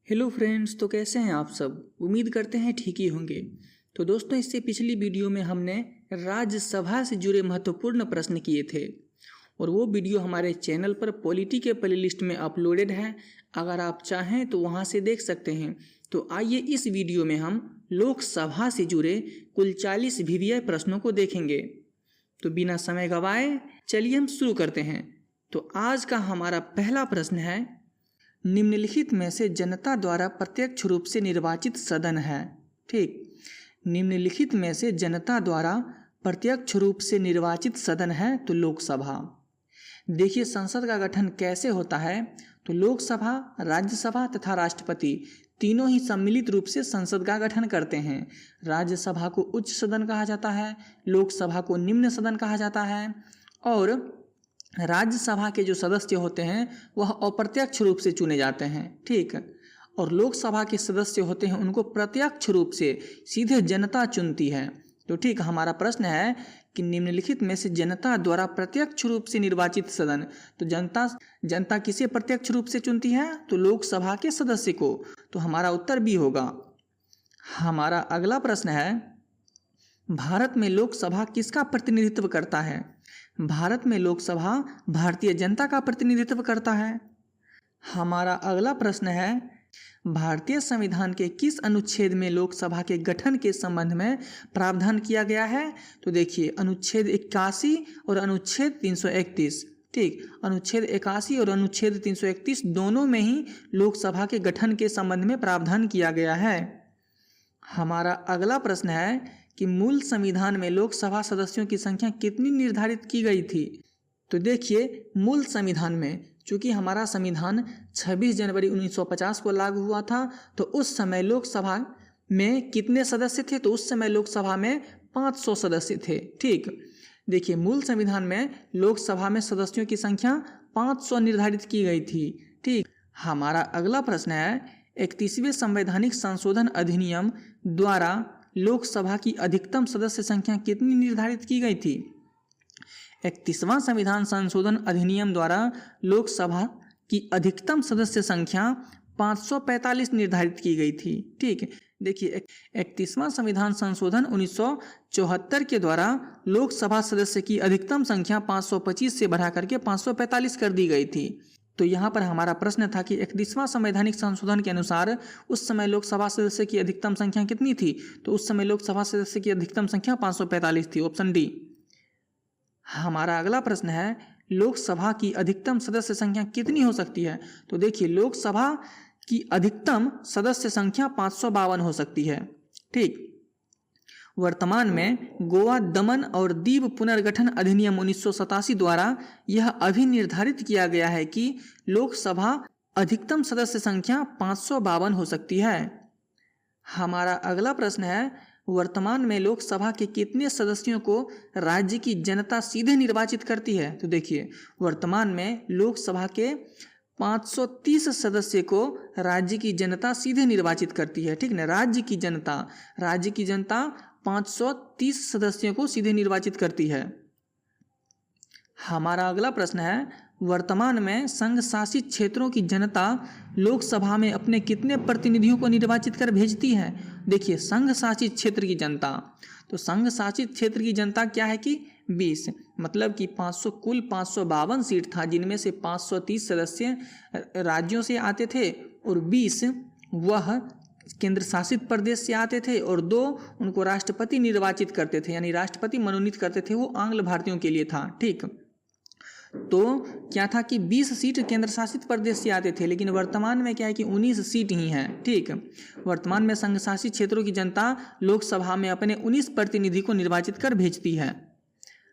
Hello friends, तो कैसे हैं आप सब। उम्मीद करते हैं ठीक ही होंगे। तो दोस्तों, इससे पिछली वीडियो में हमने राज्यसभा से जुड़े महत्वपूर्ण प्रश्न किए थे और वो वीडियो हमारे चैनल पर पॉलिटी के प्लेलिस्ट में अपलोडेड है। अगर आप चाहें तो वहां से देख सकते हैं। तो आइए इस वीडियो में हम लोकसभा से जुड़े कुल 40 वीवीआई प्रश्नों को देखेंगे। तो बिना समय गवाए चलिए हम शुरू करते हैं। तो आज का हमारा पहला प्रश्न है, निम्नलिखित में से जनता द्वारा प्रत्यक्ष रूप से निर्वाचित सदन है। ठीक, निम्नलिखित में से जनता द्वारा प्रत्यक्ष रूप से निर्वाचित सदन है तो लोकसभा। देखिए संसद का गठन कैसे होता है। तो लोकसभा, राज्यसभा तथा राष्ट्रपति तीनों ही सम्मिलित रूप से संसद का गठन करते हैं। राज्यसभा को उच्च सदन कहा जाता है, लोकसभा को निम्न सदन कहा जाता है और राज्यसभा के जो सदस्य होते हैं वह अप्रत्यक्ष रूप से चुने जाते हैं। ठीक, और लोकसभा के सदस्य होते हैं उनको प्रत्यक्ष रूप से सीधे जनता चुनती है। तो ठीक, हमारा प्रश्न है कि निम्नलिखित में से जनता द्वारा प्रत्यक्ष रूप से निर्वाचित सदन, तो जनता किसे प्रत्यक्ष रूप से चुनती है? तो लोकसभा के सदस्य को। तो हमारा उत्तर बी होगा। हमारा अगला प्रश्न है, भारत में लोकसभा किसका प्रतिनिधित्व करता है? भारत में लोकसभा भारतीय जनता का प्रतिनिधित्व करता है। हमारा अगला प्रश्न है, भारतीय संविधान के किस अनुच्छेद में लोकसभा के गठन के संबंध में प्रावधान किया गया है? तो देखिए अनुच्छेद 81 और अनुच्छेद 331। ठीक, अनुच्छेद 81 और अनुच्छेद 331 दोनों में ही लोकसभा के गठन के संबंध में प्रावधान किया गया है। हमारा अगला प्रश्न है कि मूल संविधान में लोकसभा सदस्यों की संख्या कितनी निर्धारित की गई थी? तो देखिए मूल संविधान में, चूंकि हमारा संविधान 26 जनवरी 1950 को लागू हुआ था, तो उस समय लोकसभा में कितने सदस्य थे? तो उस समय लोकसभा में 500 सदस्य थे। ठीक, देखिए मूल संविधान में लोकसभा में सदस्यों की संख्या 500 निर्धारित की गई थी। ठीक, हमारा अगला प्रश्न है, 31वें संवैधानिक संशोधन अधिनियम द्वारा लोकसभा की अधिकतम सदस्य संख्या कितनी निर्धारित की गई थी? 31वां संविधान संशोधन अधिनियम द्वारा लोकसभा की अधिकतम सदस्य संख्या 545 निर्धारित की गई थी। ठीक, देखिए 31वां संविधान संशोधन 1974 के द्वारा लोकसभा सदस्य की अधिकतम संख्या 525 से बढ़ा करके 545 कर दी गई थी। तो यहाँ पर हमारा प्रश्न था कि 31वां संवैधानिक संशोधन के अनुसार उस समय लोकसभा सदस्य की अधिकतम संख्या कितनी थी? तो उस समय लोकसभा सदस्य की अधिकतम संख्या 545 थी। Option D. हमारा अगला प्रश्न है, लोकसभा की अधिकतम सदस्य संख्या कितनी हो सकती है? तो देखिए लोकसभा की अधिकतम सदस्य संख्या 552 हो सकती है। ठीक, वर्तमान में गोवा दमन और दीव पुनर्गठन अधिनियम 1987 द्वारा यह अभी निर्धारित किया गया है कि लोकसभा अधिकतम सदस्य संख्या 552 हो सकती है। हमारा अगला प्रश्न है, वर्तमान में लोकसभा के कितने सदस्यों को राज्य की जनता सीधे निर्वाचित करती है? तो देखिए वर्तमान में लोकसभा के 530 सदस्य को राज्य की जनता सीधे निर्वाचित करती है। ठीक ना, राज्य की जनता 530 सदस्यों को सीधे निर्वाचित करती है। हमारा अगला प्रश्न है, वर्तमान में संघ शासित क्षेत्रों की जनता लोकसभा में अपने कितने प्रतिनिधियों को निर्वाचित कर भेजती है? देखिए संघ शासित क्षेत्र की जनता, तो संघ शासित क्षेत्र की जनता क्या है कि 20, मतलब कि 500 कुल 552 सीट था, जिनमें से 530 सदस्य राज्यों से आते थे और 20 वह केंद्र शासित प्रदेश से आते थे और 2 उनको राष्ट्रपति निर्वाचित करते थे, यानी राष्ट्रपति मनोनीत करते थे। वो आंग्ल भारतीयों के लिए था। ठीक, तो क्या था कि 20 सीट केंद्र शासित प्रदेश से आते थे, लेकिन वर्तमान में क्या है कि 19 सीट ही हैं। ठीक, वर्तमान में संघ शासित क्षेत्रों की जनता लोकसभा में अपने 19 प्रतिनिधि को निर्वाचित कर भेजती है।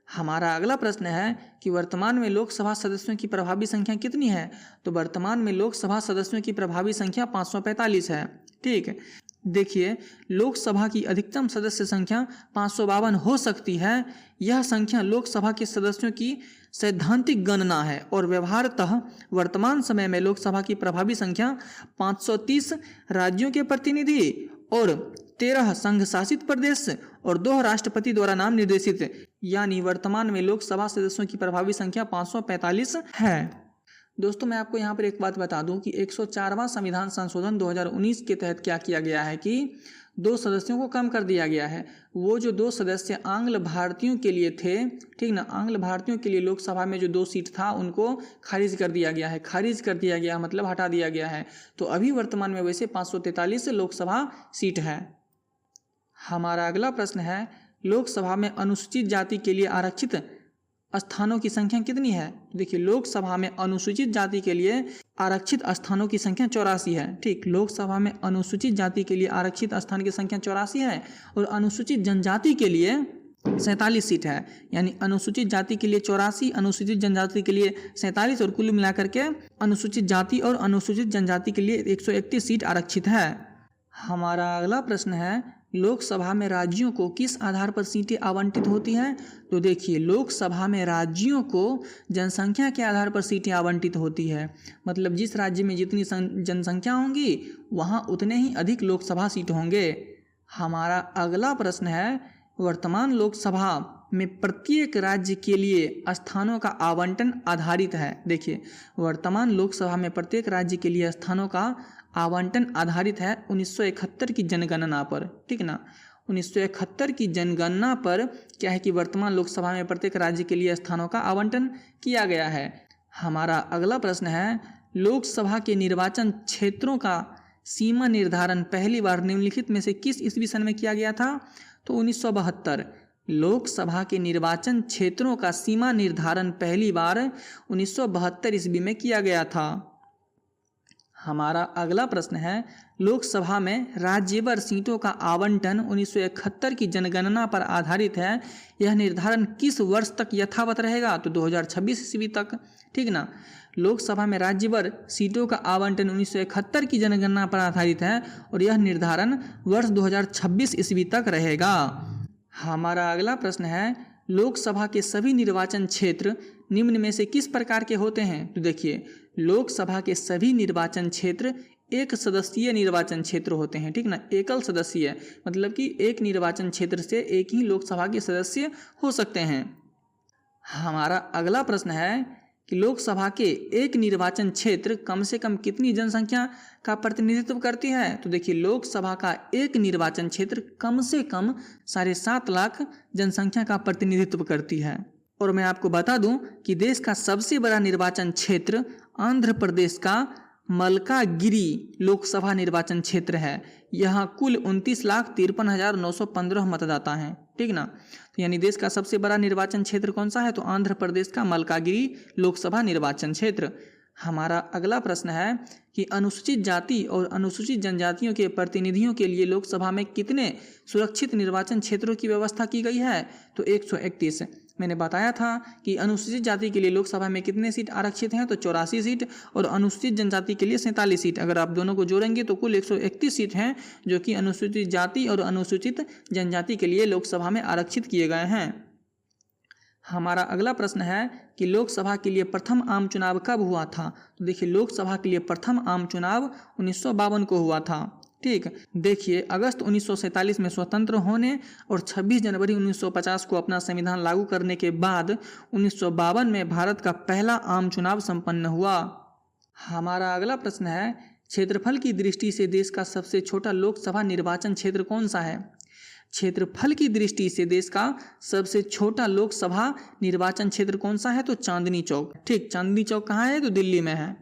हमारा अगला प्रश्न है कि वर्तमान में लोकसभा सदस्यों की प्रभावी संख्या कितनी है? तो वर्तमान में लोकसभा सदस्यों की प्रभावी संख्या 545 है। ठीक, देखिए लोकसभा की अधिकतम सदस्य संख्या 552 हो सकती है। यह संख्या लोकसभा के सदस्यों की सैद्धांतिक गणना है और व्यवहारतः वर्तमान समय में लोकसभा की प्रभावी संख्या 530 राज्यों के प्रतिनिधि और 13 संघ शासित प्रदेश और 2 राष्ट्रपति द्वारा नाम निर्देशित, यानी वर्तमान में लोकसभा सदस्यों की प्रभावी संख्या 545 है। दोस्तों मैं आपको यहाँ पर एक बात बता दूं कि 104वां संविधान संशोधन 2019 के तहत क्या किया गया है कि 2 सदस्यों को कम कर दिया गया है। वो जो 2 सदस्य आंग्ल भारतीयों के लिए थे, ठीक ना, आंग्ल भारतीयों के लिए लोकसभा में जो 2 सीट था उनको खारिज कर दिया गया है। खारिज कर दिया गया मतलब हटा दिया गया है। तो अभी वर्तमान में वैसे 543 लोकसभा सीट है। हमारा अगला प्रश्न है, लोकसभा में अनुसूचित जाति के लिए आरक्षित स्थानों की संख्या कितनी है? देखिए, लोकसभा में अनुसूचित जाति के लिए आरक्षित स्थानों की संख्या 84 है। ठीक, लोकसभा में अनुसूचित जाति के लिए आरक्षित स्थान की संख्या 84 है और अनुसूचित जनजाति के लिए 47 सीट है। यानी अनुसूचित जाति के लिए 84, अनुसूचित जनजाति के लिए 47 और कुल मिलाकर के अनुसूचित जाति और अनुसूचित जनजाति के लिए 131 सीट आरक्षित है। हमारा अगला प्रश्न है, लोकसभा में राज्यों को किस आधार पर सीटें आवंटित होती हैं? तो देखिए, लोकसभा में राज्यों को जनसंख्या के आधार पर सीटें आवंटित होती है। मतलब जिस राज्य में जितनी जनसंख्या होंगी वहाँ उतने ही अधिक लोकसभा सीट होंगे। हमारा अगला प्रश्न है, वर्तमान लोकसभा में प्रत्येक राज्य के लिए स्थानों का आवंटन आधारित है। देखिए, वर्तमान लोकसभा में प्रत्येक राज्य के लिए स्थानों का आवंटन आधारित है 1971 की जनगणना पर। ठीक ना, 1971 की जनगणना पर क्या है कि वर्तमान लोकसभा में प्रत्येक राज्य के लिए स्थानों का आवंटन किया गया है। हमारा अगला प्रश्न है, लोकसभा के निर्वाचन क्षेत्रों का सीमा निर्धारण पहली बार निम्नलिखित में से किस ईस्वी सन में किया गया था? तो 1972। लोकसभा के निर्वाचन क्षेत्रों का सीमा निर्धारण पहली बार 1972 ईस्वी में किया गया था। हमारा अगला प्रश्न है, लोकसभा में राज्यवार सीटों का आवंटन 1971 की जनगणना पर आधारित है। यह निर्धारण किस वर्ष तक यथावत रहेगा? तो 2026 ईस्वी तक। ठीक ना, लोकसभा में राज्यवार सीटों का आवंटन 1971 की जनगणना पर आधारित है और यह निर्धारण वर्ष 2026 ईस्वी तक रहेगा। हमारा अगला प्रश्न है, लोकसभा के सभी निर्वाचन क्षेत्र निम्न में से किस प्रकार के होते हैं? तो देखिए, लोकसभा के सभी निर्वाचन क्षेत्र एक सदस्यीय निर्वाचन क्षेत्र होते हैं। ठीक ना, एकल सदस्यीय मतलब कि एक निर्वाचन क्षेत्र से एक ही लोकसभा के सदस्य हो सकते हैं। हमारा अगला प्रश्न है कि लोकसभा के एक निर्वाचन क्षेत्र कम से कम कितनी जनसंख्या का प्रतिनिधित्व करती है? तो देखिए, लोकसभा का एक निर्वाचन क्षेत्र कम से कम 7.5 लाख जनसंख्या का प्रतिनिधित्व करती है। और मैं आपको बता दूं कि देश का सबसे बड़ा निर्वाचन क्षेत्र आंध्र प्रदेश का मलकागिरी लोकसभा निर्वाचन क्षेत्र है। यहाँ कुल 29,53,915 मतदाता हैं। ठीक ना, तो यानी देश का सबसे बड़ा निर्वाचन क्षेत्र कौन सा है? तो आंध्र प्रदेश का मलकागिरी लोकसभा निर्वाचन क्षेत्र। हमारा अगला प्रश्न है कि अनुसूचित जाति और अनुसूचित जनजातियों के प्रतिनिधियों के लिए लोकसभा में कितने सुरक्षित निर्वाचन क्षेत्रों की व्यवस्था की गई है? तो 131। मैंने बताया था कि अनुसूचित जाति के लिए लोकसभा में कितने सीट आरक्षित हैं? तो 84 सीट और अनुसूचित जनजाति के लिए 47 सीट। अगर आप दोनों को जोड़ेंगे तो कुल 131 सीट हैं जो कि अनुसूचित जाति और अनुसूचित जनजाति के लिए लोकसभा में आरक्षित किए गए हैं। हमारा अगला प्रश्न है कि लोकसभा के लिए प्रथम आम चुनाव कब हुआ था? तो देखिए, लोकसभा के लिए प्रथम आम चुनाव 1952 को हुआ था। ठीक, देखिए, अगस्त 1947 में स्वतंत्र होने और 26 जनवरी 1950 को अपना संविधान लागू करने के बाद 1952 में भारत का पहला आम चुनाव संपन्न हुआ। हमारा अगला प्रश्न है, क्षेत्रफल की दृष्टि से देश का सबसे छोटा लोकसभा निर्वाचन क्षेत्र कौन सा है? क्षेत्रफल की दृष्टि से देश का सबसे छोटा लोकसभा निर्वाचन क्षेत्र कौन सा है? तो चांदनी चौक। ठीक, चांदनी चौक कहाँ है? तो दिल्ली में है।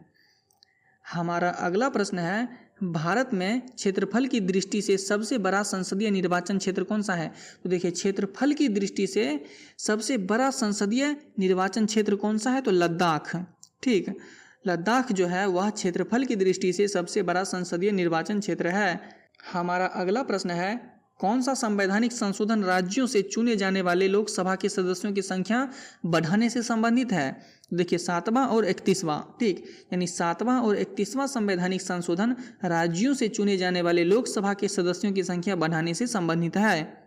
हमारा अगला प्रश्न है, भारत में क्षेत्रफल की दृष्टि से सबसे बड़ा संसदीय निर्वाचन क्षेत्र कौन सा है? तो देखिए, क्षेत्रफल की दृष्टि से सबसे बड़ा संसदीय निर्वाचन क्षेत्र कौन सा है? तो लद्दाख। ठीक, लद्दाख जो है वह क्षेत्रफल की दृष्टि से सबसे बड़ा संसदीय निर्वाचन क्षेत्र है। हमारा अगला प्रश्न है, कौन सा संवैधानिक संशोधन राज्यों से चुने जाने वाले लोकसभा के सदस्यों की संख्या बढ़ाने से संबंधित है? देखिए, 7वां और 31वां। ठीक, यानी 7वां और 31वां संवैधानिक संशोधन राज्यों से चुने जाने वाले लोकसभा के सदस्यों की संख्या बढ़ाने से संबंधित है।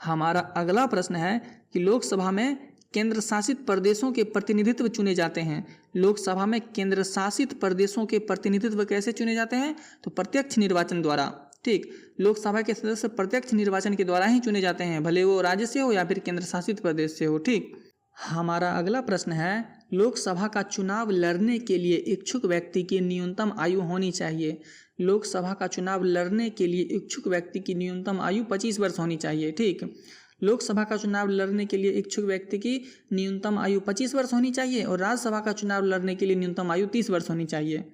हमारा अगला प्रश्न है कि लोकसभा में केंद्र शासित प्रदेशों के प्रतिनिधित्व चुने जाते हैं। लोकसभा में केंद्र शासित प्रदेशों के प्रतिनिधित्व कैसे चुने जाते हैं? तो प्रत्यक्ष निर्वाचन द्वारा। ठीक, लोकसभा के सदस्य प्रत्यक्ष निर्वाचन के द्वारा ही चुने जाते हैं, भले वो राज्य से हो या फिर केंद्र शासित प्रदेश से हो। ठीक, हमारा अगला प्रश्न है, लोकसभा का चुनाव लड़ने के लिए इच्छुक व्यक्ति की न्यूनतम आयु होनी चाहिए। लोकसभा का चुनाव लड़ने के लिए इच्छुक व्यक्ति की न्यूनतम आयु 25 वर्ष होनी चाहिए। ठीक, लोकसभा का चुनाव लड़ने के लिए इच्छुक व्यक्ति की न्यूनतम आयु 25 वर्ष होनी चाहिए और राज्यसभा का चुनाव लड़ने के लिए न्यूनतम आयु 30 वर्ष होनी चाहिए।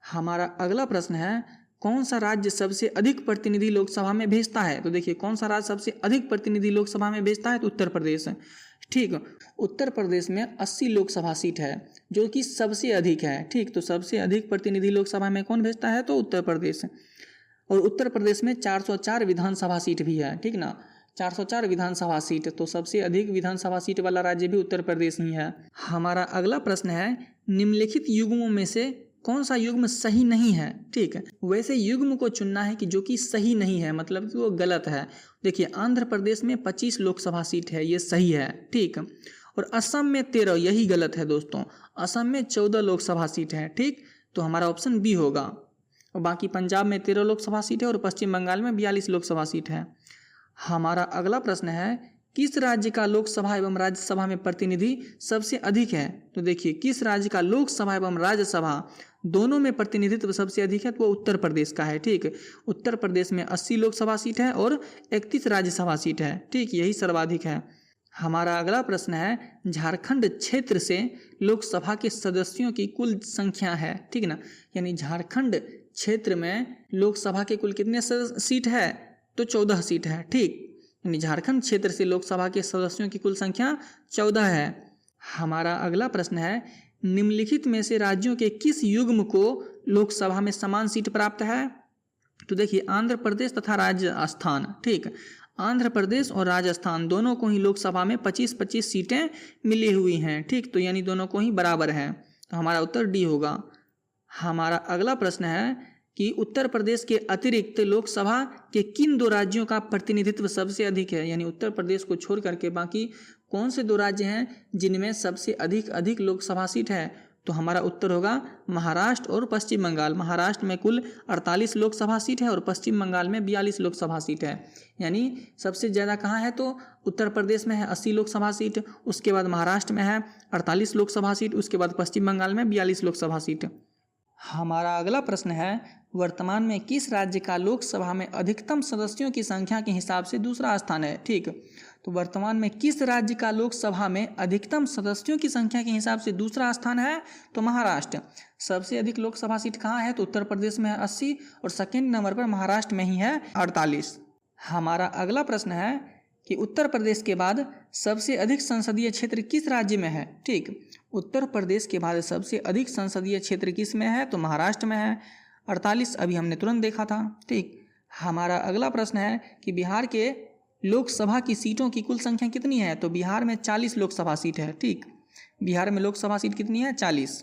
हमारा अगला प्रश्न है, कौन सा राज्य सबसे अधिक प्रतिनिधि लोकसभा में भेजता है? तो देखिए, कौन सा राज्य सबसे अधिक प्रतिनिधि लोकसभा में भेजता है? तो उत्तर प्रदेश है। ठीक, उत्तर प्रदेश में 80 लोकसभा सीट है जो कि सबसे अधिक है। ठीक, तो सबसे अधिक प्रतिनिधि लोकसभा में कौन भेजता है? तो उत्तर प्रदेश। और उत्तर प्रदेश में 404 विधानसभा सीट भी है। ठीक ना, 404 विधानसभा सीट, तो सबसे अधिक विधानसभा सीट वाला राज्य भी उत्तर प्रदेश ही है। हमारा अगला प्रश्न है, निम्नलिखित युग्मों में से कौन सा युग्म सही नहीं है? ठीक है, वैसे युग्म को चुनना है कि जो कि सही नहीं है, मतलब कि वो गलत है। देखिए, आंध्र प्रदेश में 25 लोकसभा सीट है, ये सही है। ठीक, और असम में 13, यही गलत है दोस्तों। असम में 14 लोकसभा सीट है। ठीक, तो हमारा ऑप्शन बी होगा। और बाकी पंजाब में 13 लोकसभा सीट है और पश्चिम बंगाल में 42 लोकसभा सीट है। हमारा अगला प्रश्न है, किस राज्य का लोकसभा एवं राज्यसभा में प्रतिनिधि सबसे अधिक है? तो देखिए, किस राज्य का लोकसभा एवं राज्यसभा दोनों में प्रतिनिधित्व सबसे अधिक है? तो वो उत्तर प्रदेश का है। ठीक, उत्तर प्रदेश में 80 लोकसभा सीट है और 31 राज्यसभा सीट है। ठीक, यही सर्वाधिक है। हमारा अगला प्रश्न है, झारखंड क्षेत्र से लोकसभा के सदस्यों की कुल संख्या है। ठीक ना, यानी झारखंड क्षेत्र में लोकसभा के कुल कितने सीट है? तो 14 सीट है। ठीक, यानी झारखंड क्षेत्र से लोकसभा के सदस्यों की कुल संख्या 14 है। हमारा अगला प्रश्न है, निम्नलिखित में से राज्यों के किस युग्म को लोकसभा में समान सीट प्राप्त है? तो देखिए, आंध्र प्रदेश तथा राजस्थान। ठीक, आंध्र प्रदेश और राजस्थान दोनों को ही लोकसभा में 25-25 सीटें मिली हुई हैं। ठीक, तो यानी दोनों को ही बराबर है, तो हमारा उत्तर डी होगा। हमारा अगला प्रश्न है कि उत्तर प्रदेश के अतिरिक्त लोकसभा के किन 2 राज्यों का प्रतिनिधित्व सबसे अधिक है? यानी उत्तर प्रदेश को छोड़ करके बाकी कौन से 2 राज्य हैं जिनमें सबसे अधिक लोकसभा सीट है? तो हमारा उत्तर होगा महाराष्ट्र और पश्चिम बंगाल। महाराष्ट्र में कुल 48 लोकसभा सीट है और पश्चिम बंगाल में 42 लोकसभा सीट है। यानी सबसे ज़्यादा कहाँ है? तो उत्तर प्रदेश में है 80 लोकसभा सीट, उसके बाद महाराष्ट्र में है 48 लोकसभा सीट, उसके बाद पश्चिम बंगाल में 42 लोकसभा सीट। हमारा अगला प्रश्न है, वर्तमान में किस राज्य का लोकसभा में अधिकतम सदस्यों की संख्या के हिसाब से दूसरा स्थान है? ठीक, तो वर्तमान में किस राज्य का लोकसभा में अधिकतम सदस्यों की संख्या के हिसाब से दूसरा स्थान है? तो महाराष्ट्र। सबसे अधिक लोकसभा सीट कहाँ है? तो उत्तर प्रदेश में है 80 और सेकेंड नंबर पर महाराष्ट्र में ही है 48। हमारा अगला प्रश्न है कि उत्तर प्रदेश के बाद सबसे अधिक संसदीय क्षेत्र किस राज्य में है? ठीक, उत्तर प्रदेश के बाद सबसे अधिक संसदीय क्षेत्र किस में है? तो महाराष्ट्र में है 48, अभी हमने तुरंत देखा था। ठीक, हमारा अगला प्रश्न है कि बिहार के लोकसभा की सीटों की कुल संख्या कितनी है? तो बिहार में 40 लोकसभा सीट है। ठीक, बिहार में लोकसभा सीट कितनी है? 40।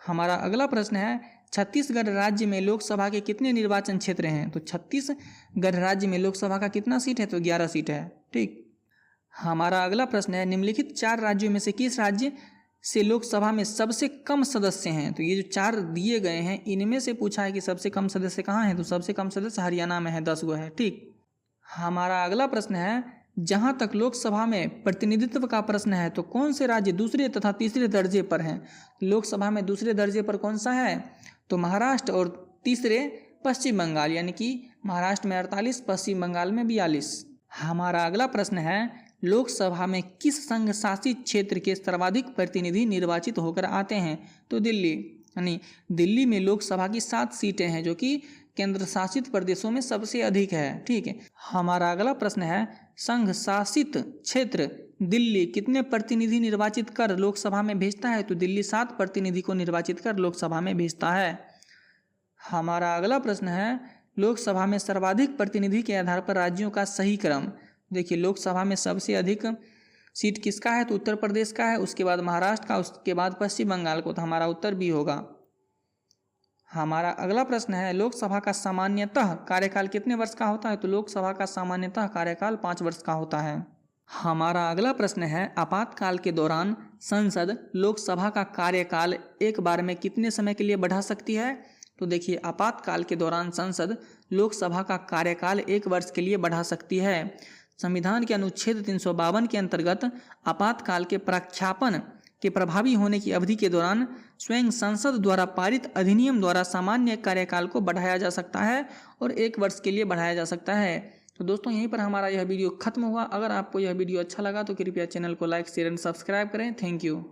हमारा अगला प्रश्न है, छत्तीसगढ़ राज्य में लोकसभा के कितने निर्वाचन क्षेत्र हैं? तो छत्तीसगढ़ राज्य में लोकसभा का कितना सीट है? तो 11 सीट है। ठीक, हमारा अगला प्रश्न है, निम्नलिखित 4 राज्यों में से किस राज्य से लोकसभा में सबसे कम सदस्य हैं? तो ये जो 4 दिए गए हैं इनमें से पूछा है कि सबसे कम सदस्य कहाँ हैं? तो सबसे कम सदस्य हरियाणा में है, 10 गो है। ठीक, हमारा अगला प्रश्न है, जहाँ तक लोकसभा में प्रतिनिधित्व का प्रश्न है तो कौन से राज्य दूसरे तथा तीसरे दर्जे पर हैं? लोकसभा में दूसरे दर्जे पर कौन सा है? तो महाराष्ट्र और तीसरे पश्चिम बंगाल, यानी कि महाराष्ट्र में 48, पश्चिम बंगाल में 42। हमारा अगला प्रश्न है, लोकसभा में किस संघ शासित क्षेत्र के सर्वाधिक प्रतिनिधि निर्वाचित होकर आते हैं? तो दिल्ली, यानी दिल्ली में लोकसभा की 7 सीटें हैं जो कि केंद्र शासित प्रदेशों में सबसे अधिक है। ठीक है, हमारा अगला प्रश्न है, संघ शासित क्षेत्र दिल्ली कितने प्रतिनिधि निर्वाचित कर लोकसभा में भेजता है? तो दिल्ली 7 प्रतिनिधि को निर्वाचित कर लोकसभा में भेजता है। हमारा अगला प्रश्न है, लोकसभा में सर्वाधिक प्रतिनिधि के आधार पर राज्यों का सही क्रम। देखिए, लोकसभा में सबसे अधिक सीट किसका है? तो उत्तर प्रदेश का है, उसके बाद महाराष्ट्र का, उसके बाद पश्चिम बंगाल को, तो हमारा उत्तर भी होगा। हमारा अगला प्रश्न है, लोकसभा का सामान्यतः कार्यकाल कितने वर्ष का होता है? तो लोकसभा का सामान्यतः कार्यकाल 5 वर्ष का होता है। हमारा अगला प्रश्न है, आपातकाल के दौरान संसद लोकसभा का कार्यकाल एक बार में कितने समय के लिए बढ़ा सकती है? तो देखिए, आपातकाल के दौरान संसद लोकसभा का कार्यकाल 1 वर्ष के लिए बढ़ा सकती है। संविधान के अनुच्छेद 352 के अंतर्गत आपातकाल के प्रख्यापन के प्रभावी होने की अवधि के दौरान स्वयं संसद द्वारा पारित अधिनियम द्वारा सामान्य कार्यकाल को बढ़ाया जा सकता है और 1 वर्ष के लिए बढ़ाया जा सकता है। तो दोस्तों यहीं पर हमारा यह वीडियो खत्म हुआ। अगर आपको यह वीडियो अच्छा लगा तो कृपया चैनल को लाइक शेयर एंड सब्सक्राइब करें। Thank you.